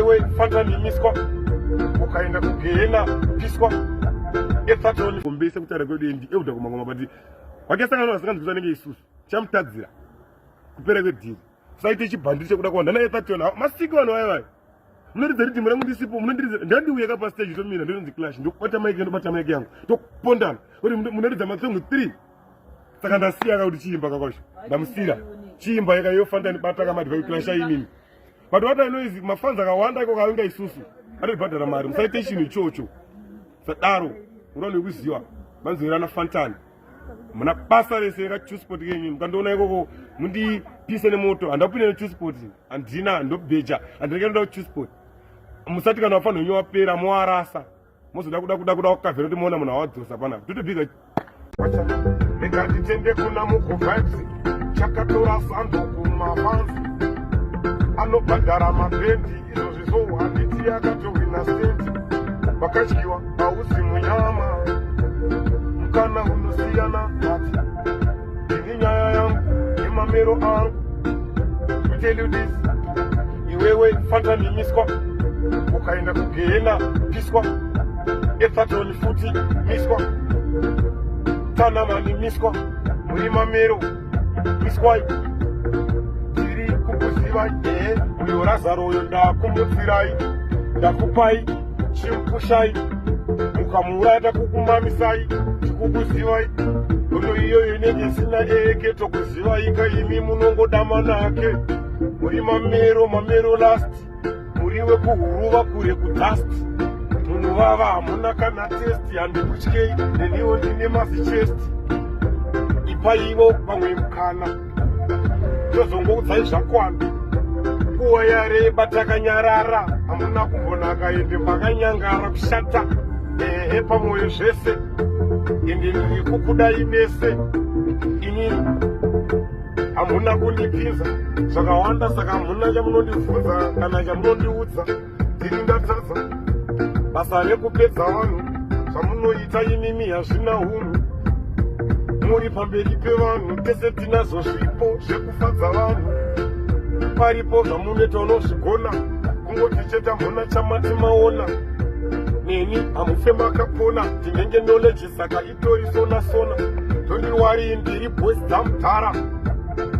iwewe fantanimiswa ukaenda kugehena piswa efatoni kumbese kutara kwedu endi euda kumangoma bati wakesangana vasinganzwisa nenge isusu chamutadzira kupera kwedhiri saite chibhandiri chekuda kuwanda na efatoni masiki vanhu vaivai munoridza riti mura mundisipo munondiridza ndandiuyeka pastage tomira ndinonzi clash ndokubata maiki ndobata maiki yangu tokupondana kuti munoridza matsongo 3 saka ndasiya kuti chiimba kakosha ndamusira chiimba yaka yofantani bata kamadhiva clash ainini but what I know is mafans akawanda iko kaunga isusu aribhadhara mari musaite chinhu ichocho sadaro unoone kuziva manzoirana fantani muna basa rese rachusport kenyu mukandoona ikoko mundipise nemoto handapinde nechusport handina ndobheja handingaenda kuchusport musati kana wafanira unyo wapera moarasa mozoda kuda kukavhera kuti moona munhu awadzosa panapa totobhiga ndikanditende kuna mukuvibes chakatora sando kumafanzi anobhadhara mabendi izvo zvizo handiti akatowina stendi vakatyiwa hausi munyama mukana unosiyana ati ini nyaya yangu nemamero angu tell you this iwewe fantanimiswa ukaenda kugehena piswa efatoni futi miswa tanamani miswa muri mamero miswai tiri kukuzivai uyo razaro uyo ndakumutsirai ndakupai chimupushai mukamuuraya takukumamisai tikukuzivai uno iyoyo inenge isina eke tokuzivai kaimi munongodama nake muri mamero last muri wekuhuruva kure kudust munhu vava hamuna kana testi handikutyei neniwo ndine masichesti ipaivo vamwe mukana tozongoudzai zvakwana nguva yareba takanyarara hamuna kumbonaka ende makanyangara kushata ehe pamwoyo zvese ende ndiri kukudai bese inini hamuna kundipinza zvakawanda saka hamuna chamunondibvunza kana chamunondiudza ndiri ndatadza basa rekupedza vanhu zvamunoita imimi hazvina unhu muri pamberi pevanhu tese tinazvo zvipo zvekufadza vanhu paripo zvamunoita unozvigona kungoti chete hamuna chamati maona neni hamufe makapona ndinenge knowledge saka itori sona tondiwari ndiri boys dzamutara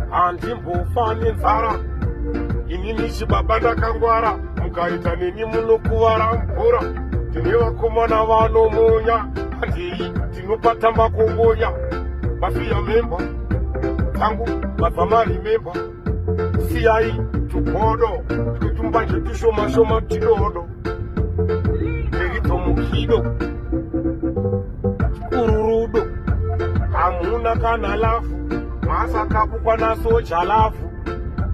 handimbofa nenzara inini chibaba ndakangwara mukaita neni munokuvara mvura ndine vakomana vanomonya handei ndinopatamba kongonya vafiya memba tangu vadzamari memba siyai tugodo tutumbanje tushomashoma tidodo ndirizomukido ururudo hamuna kana lafu masakapukwa nasoja lafu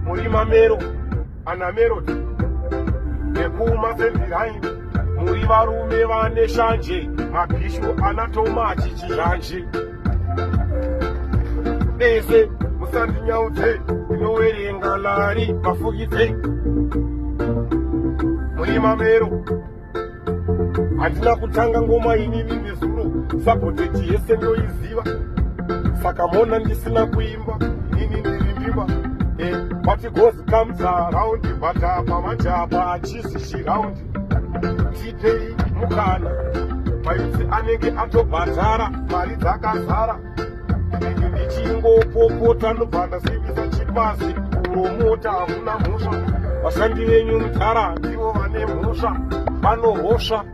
muri mamero anamerodi nekumasendiraini muri varume vane shanje mabhishu anatoma achichizhanje dese musandinyaudze inowerenga lari mafukidze muri mamero handina kutanga ngoma inini nezuro sabhodeti yese ndoiziva saka mona ndisina kuimba inini ndiri mbimba but it goes comes around but pamajapa achisi chiraundi tipei mukana maitsi anenge atobhadhara mari dzakazara inini ndichingopopota nobva ndasivisa chipasi kuromota hamuna mhosva vashandi venyu mutara ndivo vane mhosva vanohosva